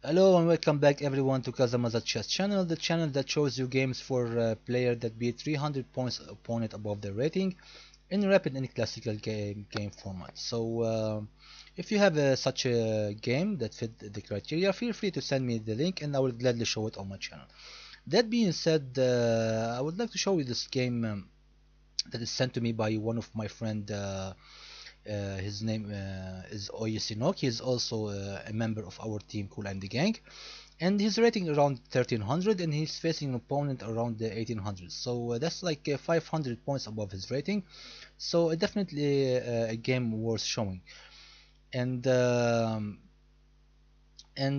Hello and welcome back everyone to Kazamaza Chess channel, the channel that shows you games for player that beat 300 points opponent above their rating in rapid and classical game format. So if you have such a game that fit the criteria, feel free to send me the link and I will gladly show it on my channel. That being said, I would like to show you this game that is sent to me by one of my friend. His name is Oyesinok. He is also a member of our team Cool and the Gang, and he's rating around 1300 and he's facing an opponent around the 1800. So that's like 500 points above his rating. So definitely a game worth showing. And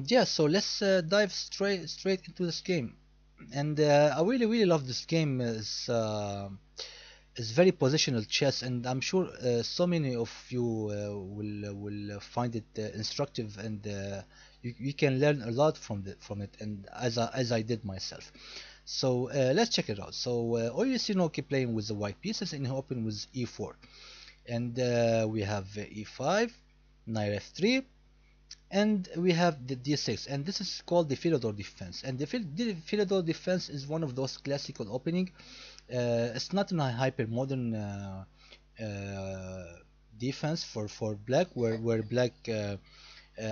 yeah, so let's dive straight into this game. And I really love this game. Is very positional chess, and I'm sure so many of you will find it instructive, and you can learn a lot from it, and as I did myself. So let's check it out. So Oyushinoki playing with the white pieces, and he opened with e4, and we have e5, knight f3, and we have the d6, and this is called the Philidor Defense. And the Philidor Defense is one of those classical opening. It's not a hyper modern defense for black, where black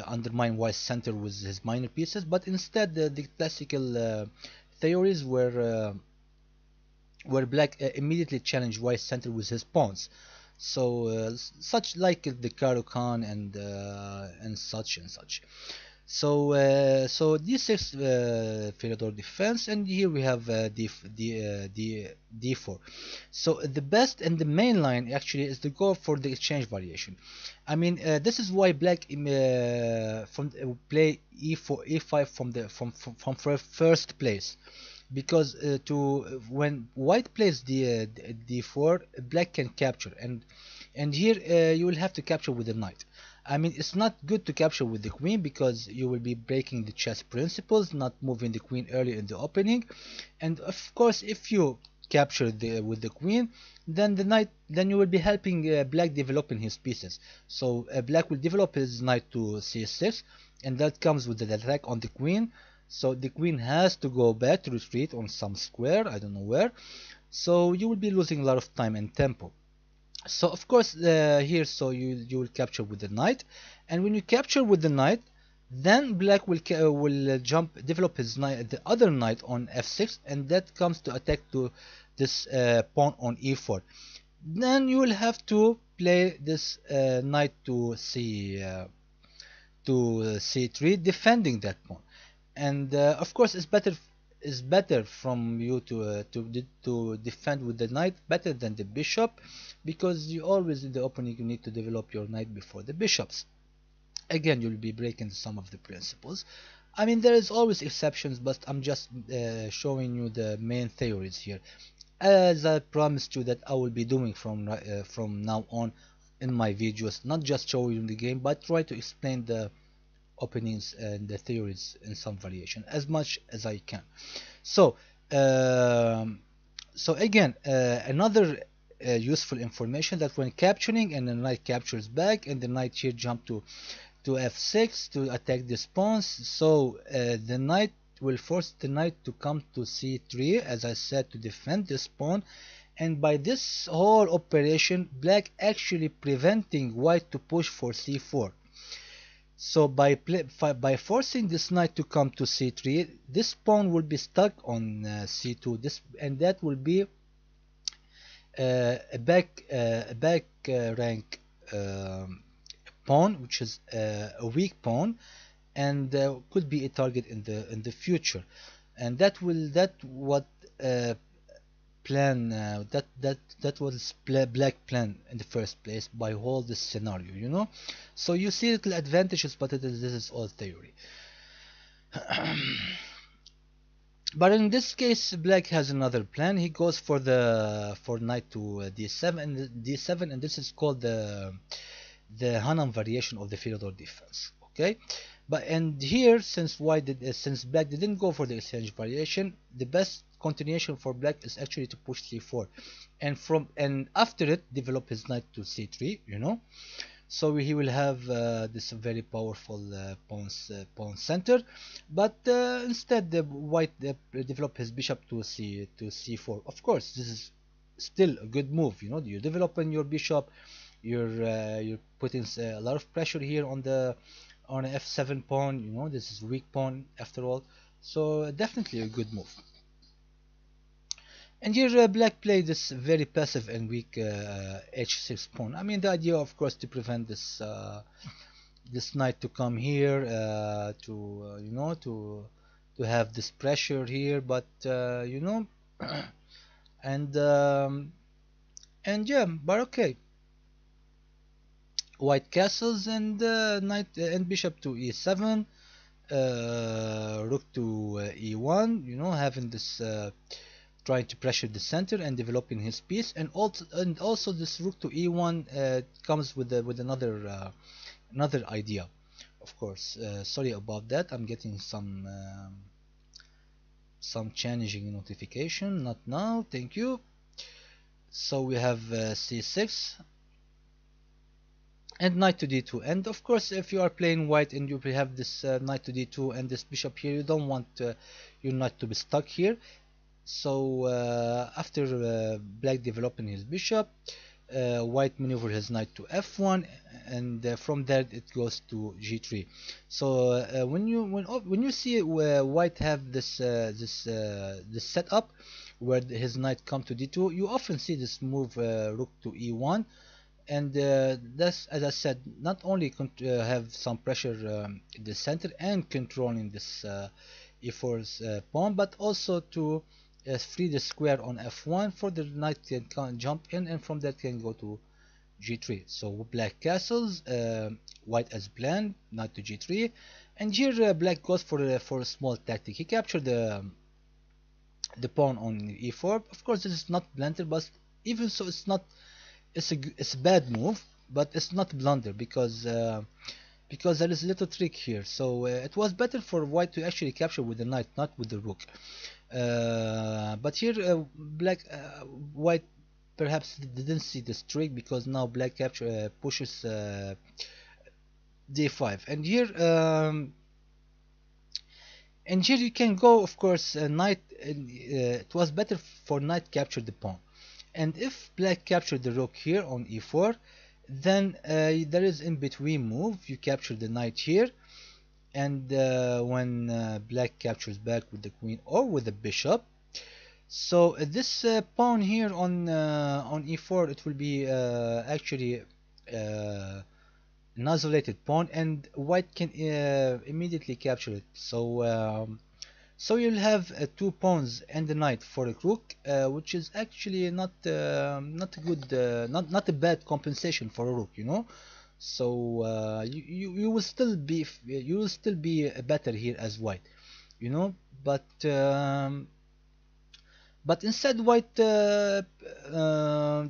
undermine white center with his minor pieces, but instead the classical theories where black immediately challenge white center with his pawns. So such like the Caro-Kann and such and such. So so d6 Philidor defense, and here we have d4. So the best and the main line actually is to go for the exchange variation. I mean this is why black play e4 e5 from first place, because to when white plays d4, black can capture, and here you will have to capture with the knight. I mean, it's not good to capture with the queen because you will be breaking the chess principles, not moving the queen early in the opening. And of course, if you capture with the queen, then the knight, then you will be helping black developing his pieces. So black will develop his knight to c6, and that comes with the attack on the queen. So the queen has to go back to retreat on some square, I don't know where. So you will be losing a lot of time and tempo. So of course here, so you will capture with the knight, and when you capture with the knight, then black will jump, develop his knight, the other knight on f6, and that comes to attack to this pawn on e4. Then you will have to play this knight to c3, defending that pawn. And of course it's better from you to defend with the knight better than the bishop, because you always in the opening you need to develop your knight before the bishops. Again, you'll be breaking some of the principles. I mean, there is always exceptions, but I'm just showing you the main theories here, as I promised you that I will be doing from now on in my videos, not just showing you the game, but try to explain the openings and the theories in some variation as much as I can. So so again, another useful information, that when capturing and the knight captures back, and the knight here jump to f6 to attack this pawn, so the knight will force the knight to come to c3, as I said, to defend this pawn. And by this whole operation, black actually preventing white to push for c4. So by forcing this knight to come to c3, this pawn will be stuck on c2. This, and that will be a back rank pawn, which is a weak pawn, and could be a target in the future. And that what plan that was black plan in the first place by whole this scenario, you know. So you see little advantages, but this is all theory. But in this case, black has another plan. He goes for knight to d7 and this is called the Hanan variation of the Philidor defense. Okay, but and here, since black didn't go for the exchange variation, the best continuation for black is actually to push c4, and after it develop his knight to c3, you know. so he will have this very powerful pawn center. But instead the white develop his bishop to c4. Of course this is still a good move, you know, you're developing your bishop, you're putting a lot of pressure here on the f7 pawn, you know, this is weak pawn after all, so definitely a good move. And here black played this very passive and weak h6 pawn. I mean, the idea, of course, to prevent this this knight to come here you know, to have this pressure here, but you know, and yeah, but okay. White castles and knight and bishop to e7, rook to e1. You know, having this trying to pressure the center and developing his piece, and also this rook to e1 comes with another idea. Of course, sorry about that. I'm getting some challenging notification. Not now, thank you. So we have c6 and knight to d2, and of course if you are playing white and you have this knight to d2 and this bishop here, you don't want your knight to be stuck here. So after black developing his bishop, white maneuver his knight to f1, and from there it goes to g3. So when you see white have this setup where his knight come to d2, you often see this move rook to e1, and that's, as I said, not only have some pressure in the center and controlling this e4's pawn, but also to free the square on f1 for the knight can jump in, and from that can go to g3. So black castles, white as planned, knight to g3, and here black goes for a small tactic. He captured the pawn on e4. Of course, this is not blunder, but even so, it's a bad move, but it's not blunder because there is a little trick here. So it was better for white to actually capture with the knight, not with the rook. But here white perhaps didn't see this trick, because now black capture pushes d5, and here you can go, of course, knight. It was better for knight capture the pawn. And if black captured the rook here on e4, then there is in between move. You capture the knight here, and when black captures back with the queen or with the bishop, so this pawn here on e4, it will be actually an isolated pawn, and white can immediately capture it. So you'll have two pawns and the knight for a rook, which is actually not a good, not a bad compensation for a rook, you know. So you will still be better here as white, you know. But instead white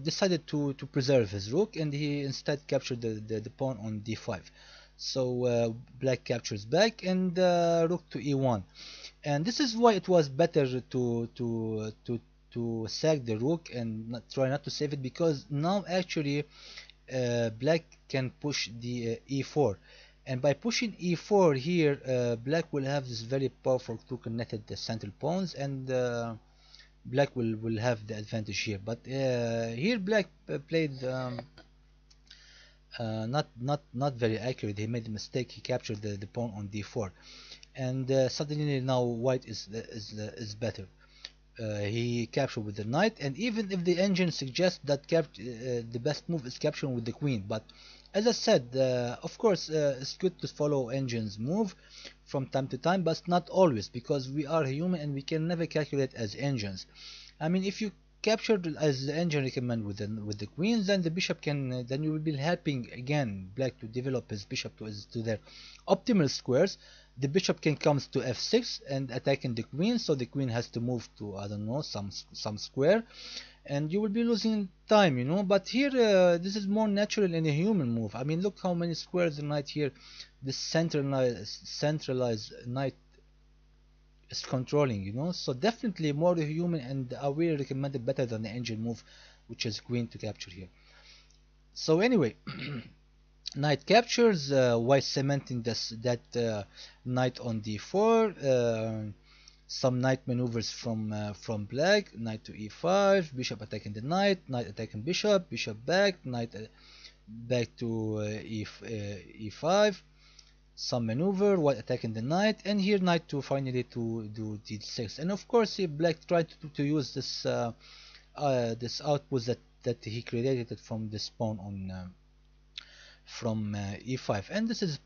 decided to preserve his rook, and he instead captured the pawn on d5. So black captures back, and rook to e1. And this is why it was better to sack the rook and try not to save it, because now actually black can push the e4, and by pushing e4 here, black will have this very powerful two connected the central pawns, and black will have the advantage here. But here black played not very accurate. He made a mistake. He captured the pawn on d4, and suddenly now white is better. He captured with the knight, and even if the engine suggests that the best move is capturing with the queen, but as I said, of course, it's good to follow engine's move from time to time, but not always, because we are human and we can never calculate as engines. I mean, if you captured as the engine recommend with the queens, then the bishop can then you will be helping again black to develop his bishop to their optimal squares. The bishop can come to f6 and attacking the queen, so the queen has to move to, I don't know, some square, and you will be losing time, you know. But here this is more natural in a human move. I mean, look how many squares the knight here, this centralized knight is controlling, you know. So definitely more human, and I will recommend it better than the engine move, which is queen to capture here. So anyway, Knight captures, white cementing that knight on d4. Some knight maneuvers from black. Knight to e5, bishop attacking the knight, knight attacking bishop, bishop back, knight back to e5. Some maneuver while attacking the knight, and here knight to finally to do d6. And of course, black tried to use this output that he created from this pawn on from e5. And this is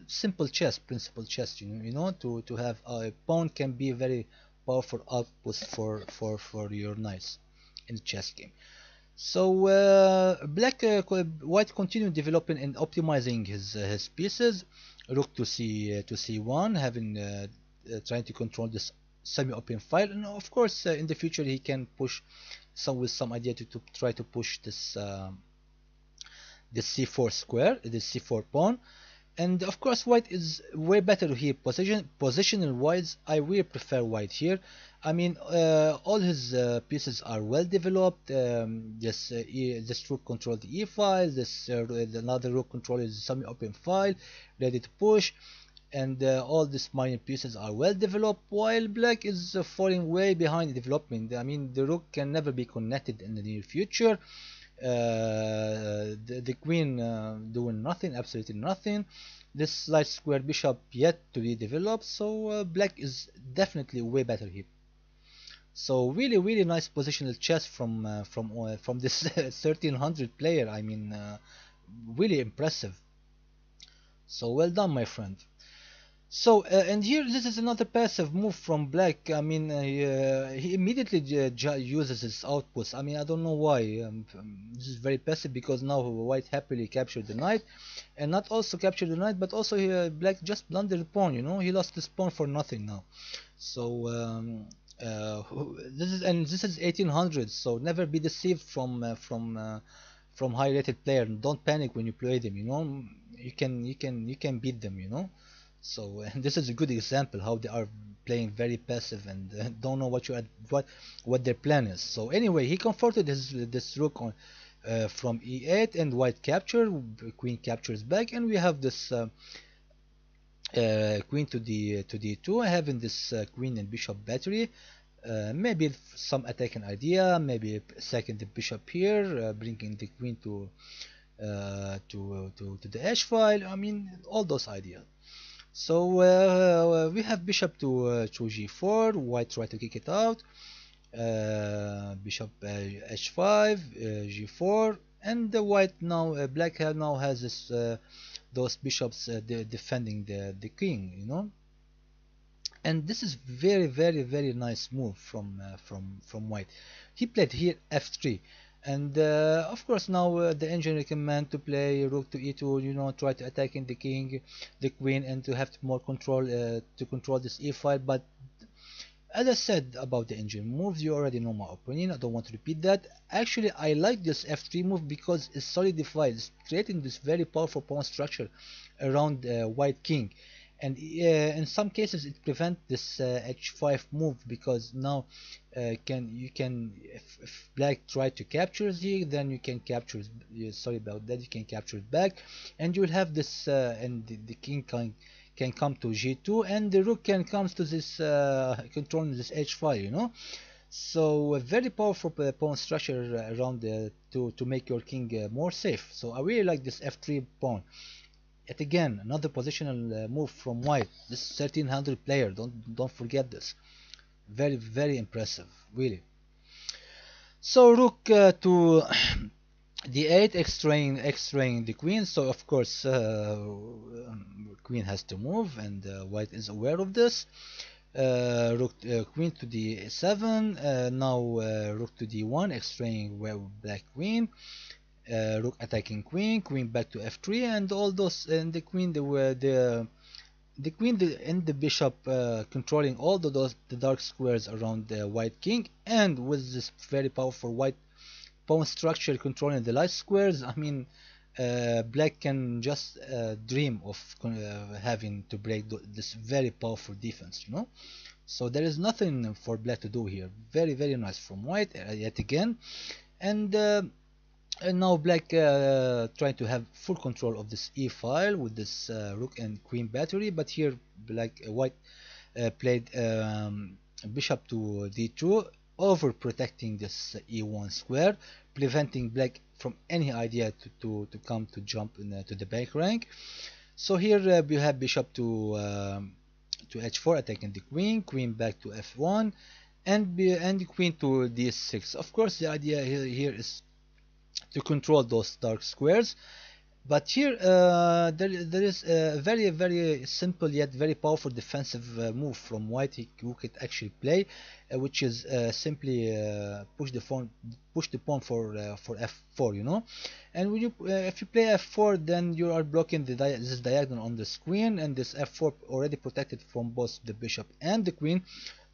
simple chess, principle chess. To have a pawn can be very powerful output for your knights in the chess game. So white continued developing and optimizing his pieces. Rook to c1, having trying to control this semi-open file, and of course in the future he can push some idea to try to push this c4 square, this c4 pawn. And of course white is way better here. Positional wise, I really prefer white here. I mean, all his pieces are well developed. This rook controls the e file. Another rook controls the semi-open file, ready to push. And all these minor pieces are well developed, while black is falling way behind in development. I mean, the rook can never be connected in the near future. The queen doing nothing, absolutely nothing. This light square bishop yet to be developed, so black is definitely way better here. So really nice positional chess from this 1300 player. I mean, really impressive. So well done, my friend. So and here this is another passive move from black. I mean, he immediately uses his outputs. I mean, I don't know why. This is very passive because now white happily captured the knight, and not also captured the knight, but also black just blundered the pawn. He lost this pawn for nothing now. So this is 1800. So never be deceived from high rated player. Don't panic when you play them. You can beat them. So and this is a good example how they are playing very passive and don't know what their plan is. So anyway, he comforted this rook on from e8, and white capture, queen captures back, and we have this queen to d2, having this queen and bishop battery. Maybe some attacking idea, maybe sacking the bishop here, bringing the queen to the h file. I mean, all those ideas. So we have bishop to g4, white try to kick it out, bishop h5, g4, and the white now, black now has this those bishops defending the king. And this is very nice move from white. He played here f3. And of course now the engine recommend to play rook to e2, try to attacking the king, the queen, and to have more control to control this e file. But as I said about the engine moves, you already know my opinion. I don't want to repeat that. Actually, I like this f3 move because it solidifies, creating this very powerful pawn structure around white king. And in some cases it prevents this h5 move, because now if black try to capture here, then you can capture, sorry about that, you can capture it back, and you will have this and the king can come to g2, and the rook can come to this controlling this h5. So a very powerful pawn structure around to make your king more safe. So I really like this f3 pawn. Yet again, another positional move from white. This 1300 player, don't forget this. Very impressive, really. So rook to d8, extraying the queen. So of course queen has to move, and white is aware of this. Queen to d7. Now rook to d1, extraying black queen. Rook attacking queen back to f3, and all those, and the queen, the queen and the bishop controlling all the dark squares around the white king, and with this very powerful white pawn structure controlling the light squares. I mean, black can just dream of having to break this very powerful defense. So there is nothing for black to do here. Very nice from white yet again. And And now black trying to have full control of this e file with this rook and queen battery, but here black white played bishop to d2, over protecting this e1 square, preventing black from any idea to come to jump to the back rank. So here we have bishop to h4 attacking the queen, queen back to f1, and the queen to d6. Of course, the idea here is to control those dark squares. But here there is a very simple yet very powerful defensive move from white who could actually play, which is simply push the pawn for f4, you know. And when you if you play f4, then you are blocking this diagonal on the screen, and this f4 already protected from both the bishop and the queen.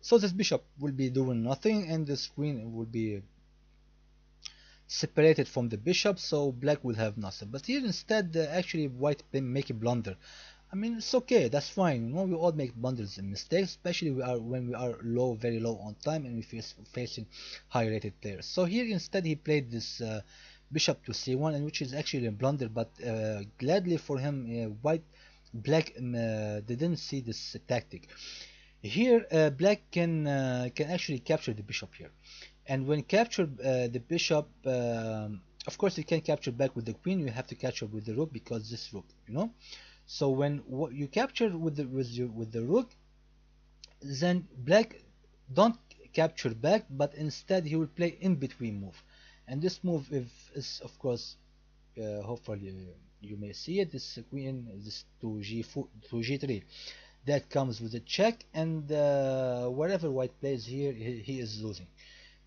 So this bishop will be doing nothing, and this queen will be separated from the bishop, so black will have nothing. But here instead actually white make a blunder. I mean, it's okay, that's fine, you know, we all make blunders and mistakes, especially when we are low, very low on time, and we facing high rated players. So here instead he played this bishop to c1, and which is actually a blunder, but gladly for him black didn't see this tactic. Here black can actually capture the bishop here, and when capture the bishop, of course you can capture back with the queen, you have to capture with the rook because this rook, you know. So when you capture with the rook, then black don't capture back, but instead he will play in between move, and this move is of course hopefully you may see it, this queen, this to g4 to g3, that comes with a check, and wherever white plays here he is losing,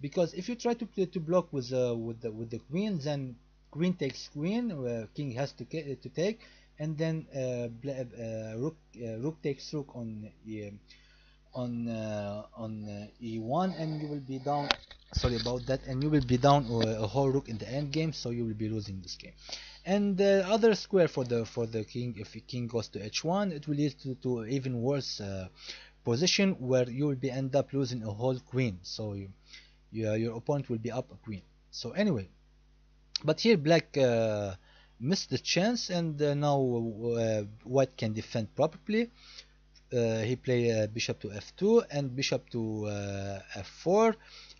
because if you try to play to block with the queen, then queen takes queen, king has to take, and then rook takes rook on e1, and you will be down. Sorry about that, and you will be down a whole rook in the end game, so you will be losing this game. And the other square for the king, if the king goes to h1, it will lead to even worse position, where you will be end up losing a whole queen. So your opponent will be up a queen. So anyway, but here black missed the chance, and now white can defend properly. He play bishop to f2 and bishop to f4,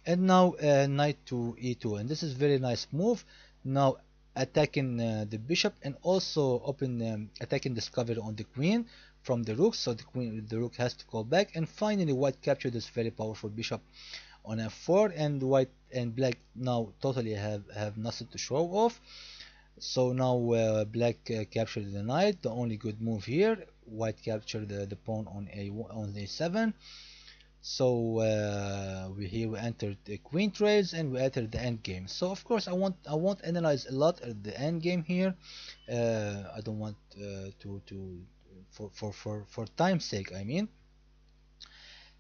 and now knight to e2, and this is very nice move. Now attacking the bishop, and also attacking this cover on the queen from the rook, so the rook has to call back, and finally white captured this very powerful bishop on f4, and white and black now totally have nothing to show off. So now black captured the knight, the only good move here. White captured the pawn on a7. So here we entered the queen trades, and we entered the end game. So of course I won't analyze a lot at the end game here. I don't want to for time's sake, I mean.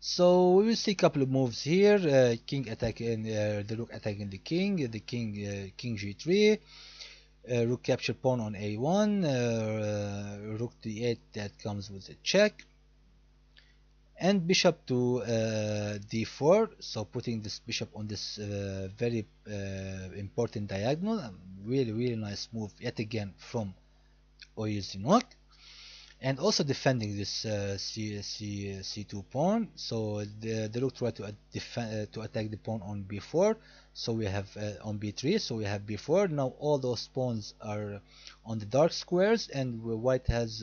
So we will see a couple of moves here. King attacking the rook attacking the king king g3. Rook capture pawn on a1, rook to e8, that comes with a check, and bishop to d4, so putting this bishop on this very important diagonal. Really nice move yet again from Oyazinok, and also defending this c2 pawn. So the rook tried to to attack the pawn on b4, so we have on b3, so we have b4. Now all those pawns are on the dark squares, and white has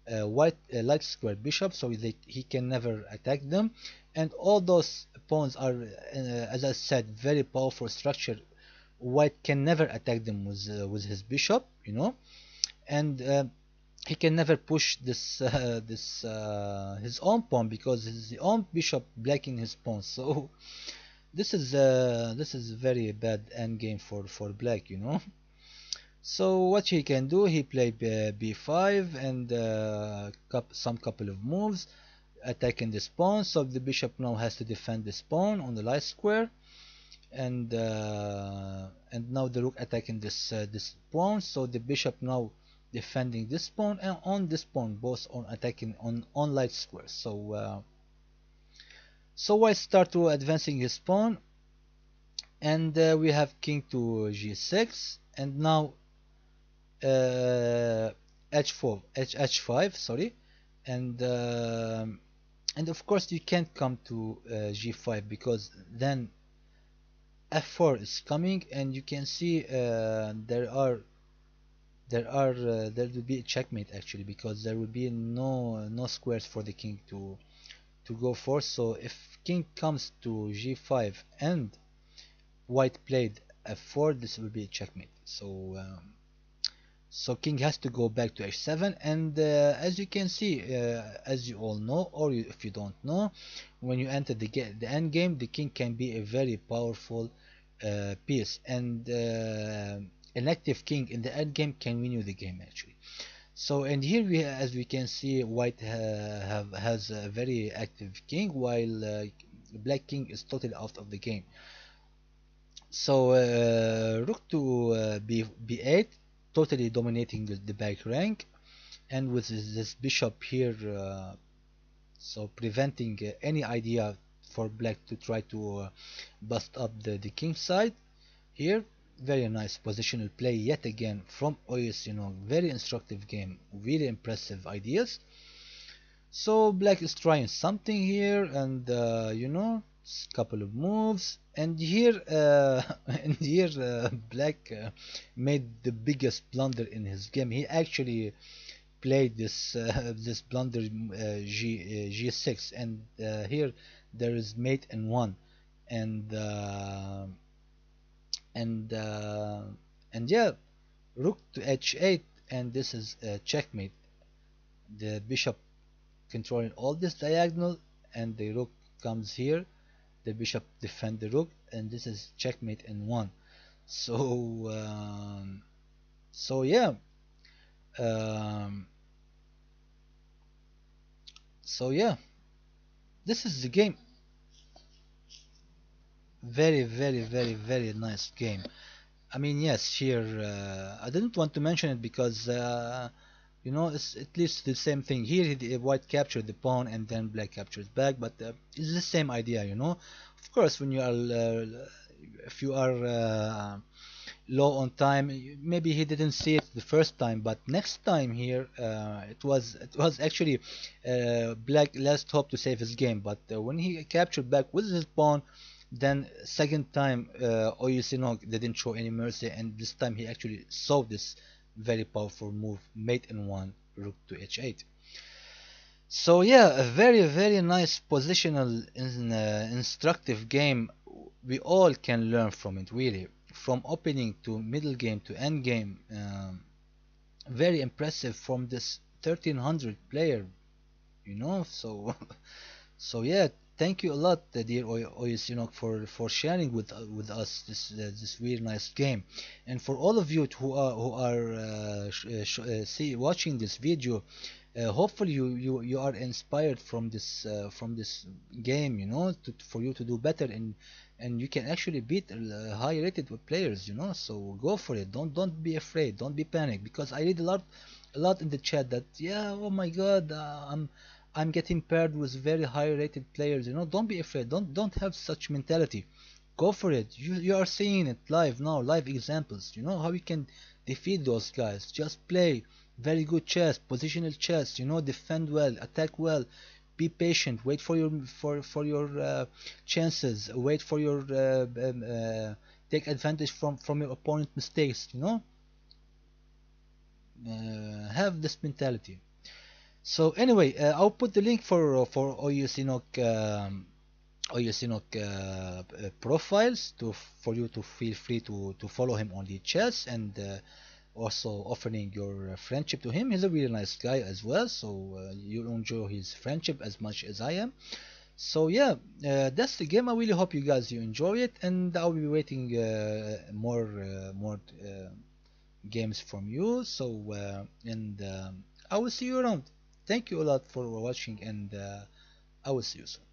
light square bishop, so he can never attack them, and all those pawns are as I said, very powerful structure. White can never attack them with his bishop, you know, and he can never push this his own pawn, because his own bishop blocking his pawn. So this is very bad end game for black, you know. So what he can do, he played b5, and some couple of moves attacking this pawn. So the bishop now has to defend this pawn on the light square, and now the rook attacking this pawn. So the bishop now defending this pawn and on this pawn, both on attacking on light squares. So white start to advancing his pawn, and we have king to g6, and now h4 h5, sorry, and and of course you can't come to g5 because then f4 is coming, and you can see there will be a checkmate actually, because there will be no squares for the king to go for. So if king comes to g5 and white played f4, this will be a checkmate. So king has to go back to h7, and as you can see, as you all know, or if you don't know, when you enter the end game, the king can be a very powerful piece, and an active king in the end game can win you the game actually. So, and here as we can see, white has a very active king, while black king is totally out of the game. So rook to b8, totally dominating the back rank, and with this bishop here, so preventing any idea for black to try to bust up the king side here. Very nice positional play yet again from Oyus, very instructive game, really impressive ideas. So black is trying something here, and couple of moves, and here and here black made the biggest blunder in his game. He actually played this this blunder, g6, and here there is mate and one, and and uh, and yeah, rook to h8, and this is checkmate. The bishop controlling all this diagonal, and the rook comes here, the bishop defend the rook, and this is checkmate in one. So so yeah, um, so yeah, this is the game. Very nice game. I mean, yes, here I didn't want to mention it because it's at least the same thing. Here the white captured the pawn and then black captures back, but it's the same idea. Of course, when you are if you are low on time, maybe he didn't see it the first time, but next time here it was actually black last hope to save his game. But when he captured back with his pawn, then second time Oyusinok didn't show any mercy, and this time he actually saw this very powerful move, mate in one, rook to h8. So yeah, a very nice positional instructive game. We all can learn from it, really, from opening to middle game to end game. Very impressive from this 1300 player, so so yeah, thank you a lot, dear Oyusinok, for sharing with us this really nice game, and for all of you who are watching this video. Hopefully you are inspired from this game, for you to do better, and you can actually beat high rated players, so go for it. Don't be afraid, don't be panicked, because I read a lot in the chat that, yeah, oh my god, I'm getting paired with very high rated players. Don't be afraid, don't have such mentality. Go for it. You are seeing it live now, live examples. You know how you can defeat those guys. Just play very good chess, positional chess. Defend well, attack well. Be patient. Wait for your chances. Wait for your take advantage from your opponent mistakes. Have this mentality. So anyway, I'll put the link for Oyusinok profiles for you to feel free to follow him on the chess, and also offering your friendship to him. He's a really nice guy as well, so you'll enjoy his friendship as much as I am. So yeah, that's the game. I really hope you enjoy it, and I'll be waiting more games from you. So and I will see you around. Thank you a lot for watching, and I will see you soon.